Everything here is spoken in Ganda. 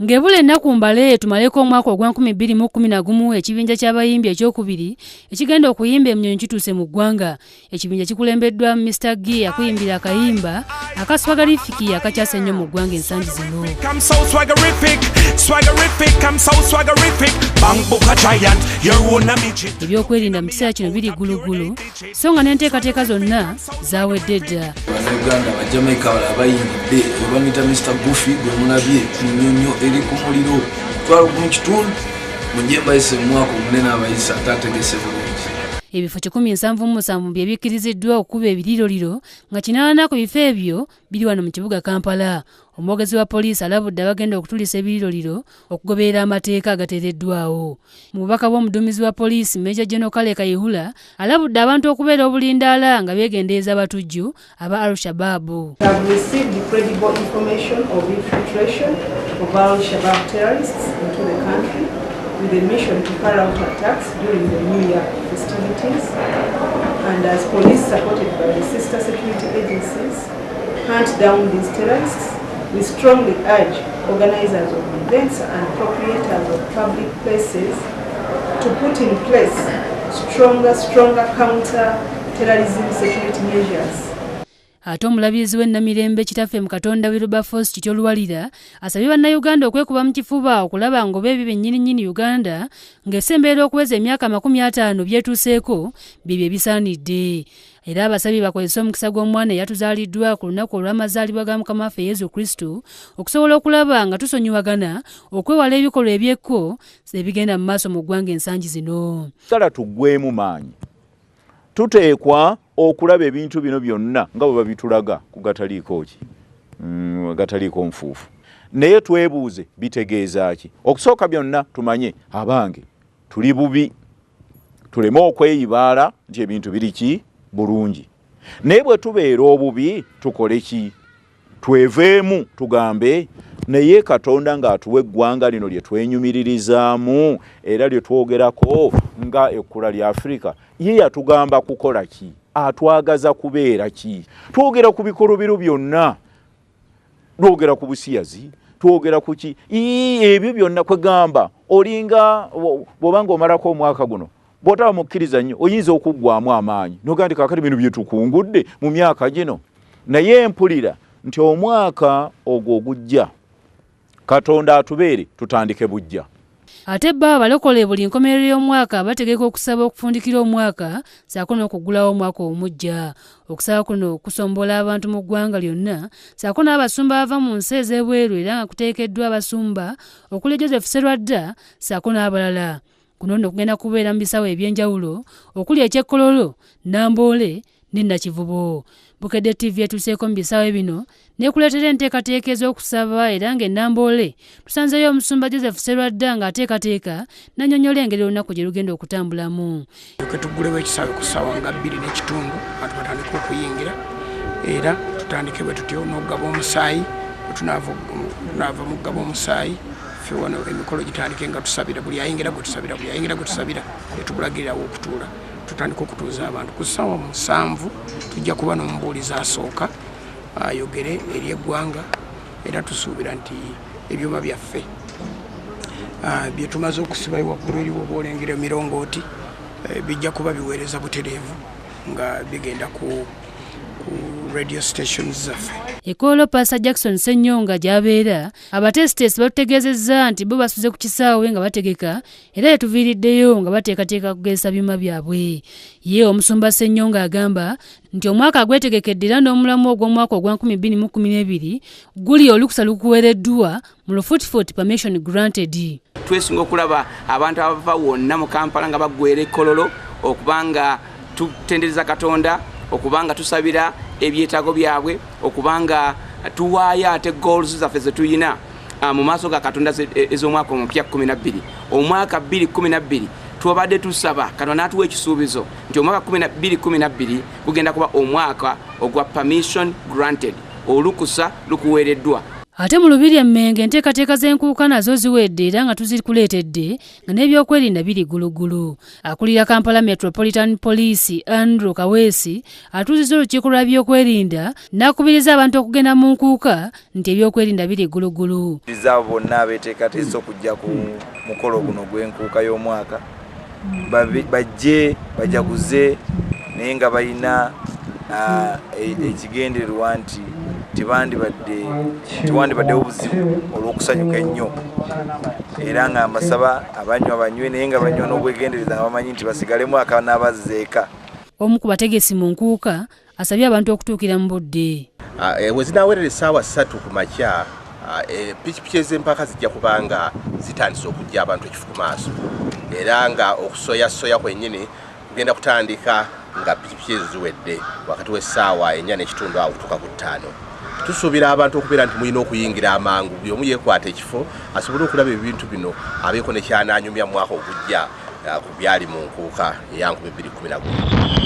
Ngebule ennaku mbale tumaleko omwaka ogwa 2011 ekibinja ky'abayimbi ekyokubiri ekigenda okuyimba emnyonyi kituuse mu ggwanga. Ekibinja kikulembeddwa Mr. G akuyimbira akayimba akaswagalifiki akakyase ennyo mu ggwanga ensangi zino. Ebyokwerinda mu kiseera kino biri gulugulu so nga n'enteekateeka zonna zaawedde dda. Bannayuganda Bajamaika abayingidde bamuyita Mr. Goofy gwe mulabye nnyonnyo eri ku muliro twala mu kitundu mujje mbayise mu mwaka omunene abayisa atategese bulungi. Ebifo 177 bye bikkiriziddwa okuba ebiriroliro nga 80 ku bifo ebyo biri wano mu kibuga Kampala. Omwogezi wa poliisi alabudde abagenda okutulisa ebiriroliro okugoberera amateeka agateereddwawo. Mu bubaka bw'omuduumizi wa poliisi Major General Kale Kayihura alabudde abantu okubeera obulindaala nga beegendereza abatujju aba Al-Shabaab. With a mission to carry out attacks during the New Year festivities, and as police supported by the sister security agencies hunt down these terrorists, we strongly urge organizers of events and proprietors of public places to put in place stronger counter-terrorism security measures. Ate omulabizi w'ennamirembe kitaffe mu Katonda Wilberforce Kityoluwalira asabye bannayuganda okwekuba mu kifuba okulaba ngoba ebyo bennyini Uganda ng'esembeera okuweza emyaka 50 byetuuseeko bye ebisaanidde. Era abasabye bakozese omukisa gw'omwana eyatuzaaliddwa ku lunaku olw'amazaalibwa ga Mukama waffe Yesu Kristo okusobola okulaba nga tusonyiwagana okwewala ebikolwa ebyekko ebigenda mu maaso mu ggwanga ensangi zino. Sala tuggwemu maanyi. Tuteekwa okulaba ebintu bino byonna nga bwe babitulaga ku gataliiko ki gataliiko nfuufu. Naye twebuuze bitegeeza ki? Okusooka byonna tumanye abange tuli bubi, tuleme okweyibaala nti ebintu biri ki bulungi. Naye bwe tubeera obubi tukole ki? Tweveemu tugambe naye Katonda ng'atuwa eggwanga lino lye twenyumiririzaamu era lye twogerako nga ekkula lya Afrika, ye yatugamba kukola ki? Atwagaza kubeera ki? Twogera ku bikolobiru byonna, twogera ku busiyazi, twogera ku ki? Ebyo byonna kwegamba olinga bw'obanga omalako omwaka guno bw'otaba mukkiriza nnyo oyinza okuggwamu amaanyi n'ogamba kaakati bino bye tukungudde mu myaka gino. Naye mpulira nti omwaka ogwo ogujja Katonda atubeere tutandike bujja. Ate bba abalokole buli nkomerero y'omwaka bategeka okusaba okufundikira omwaka saako n'okuggulawo omwaka omujja. Okusaba kuno kusombola abantu mu ggwanga lyonna saako n'abasumba bava mu nsi ez'ebweru era nga kuteekeddwa abasumba okuli Joseph Serwadda saako n'abalala. Kuno nno kugenda kubeera mu bisawo eby'enjawulo okuli ekyekkololo, Namboole ne Nakivubo. Bukedde TV etuseeko mu bisaawe bino n'ekuleetera enteekateeka ez'okusaba era ng'Ennamboole tusanzeeyo omusumba Joseph Serwadda ng'ateekateeka n'annyonnyola engeri olunaku gye lugenda okutambulamu. Tuggulewo ekisaawe ku ssaawa nga 2 n'ekitundu abantu batandika okuyingira era tutandike bwe tutyo n'okugaba omusaayi tunaava mu kugaba omusaayi ffe wano emikolo gitandike nga tusabira buli ayingira gwe tusabira netugulagirirawo okutuula tutandika okutuuza abantu ku ssaawa 7 tujja kuba n'omubuulizi asooka ayogere eri eggwanga era tusuubira nti ebyuma byaffe bye tumaze okusiba waggulu eri oba olengera emirongooti bijja kuba biweereza butereevu nga bigenda ku radio stations zaffe. Ekolo Pastor Jackson Senyonga gy'abeera abatesitesi batutegeezezza nti bo basuze ku kisaawe nga bategeka era yetuviiriddeyo nga bateekateeka kugezesa byuma byabwe. Ye omusumba Senyonga agamba nti omwaka gwetegekedde era n'omulamu ogw'omwaka ogwa 2012 guli olukusa lukuweereddwa mu Lufuutifuuti permission granted. Twesunga okulaba abantu abava wonna mu Kampala nga baggwera ekkololo okubanga tutendereza Katonda, okubanga tusabira ebyetaago byabwe, okubanga tuwaayo ate goals zaffe ze tuyina mu maaso ga Katonda ez'omwaka omupya 12. Omwaka 2012 twabadde tusaba Katonda n'atuwa ekisuubizo nti omwaka 2012 gugenda kuba omwaka ogwa permission granted, olukusa lukuweereddwa. Ate mu Lubiri Mmengo enteekateeka z'enkuuka nazo ziwedde era nga tuzikuleetedde nga n'ebyokwerinda biri gulugulu. Akulira Kampala Metropolitan Police Andrew Kaweesi atuuzizza olukiiko lwa byokwerinda n'akubiriza abantu okugenda mu nkuuka nti ebyokwerinda biri gulugulu. Abo bonna abeeteekateeka okujja ku mukolo guno gw'enkuuka y'omwaka bajje bajaguze naye nga balina ekigendererwa nti tewandibaddewo obuzibu olw'okusanyuka ennyo era nga mbasaba abanywe naye nga banywa n'obwegendereza nga bamanyi nti basigalemu akanabazzeeka. Omu ku bategesi mu nkuuka asabye abantu okutuukira mu budde. Bwe zinaawerera essaawa 3 ku makya pikipiki ez'empaka zijja kubanga zitandise okujja abantu ekifu ku maaso era nga okusoyasoya kwennyini kugenda kutandika nga pikipiki ezo ziwedde wakati w'essaawa 4:30 awo kutuuka ku 5. Tusuubira abantu okubeera nti mulina okuyingira amangu buli omu yeekwata ekifo asobole okulaba ebintu bino abeeko ne kyananyumya mu mwaka ogujja ku byali mu nkuuka eya 2011.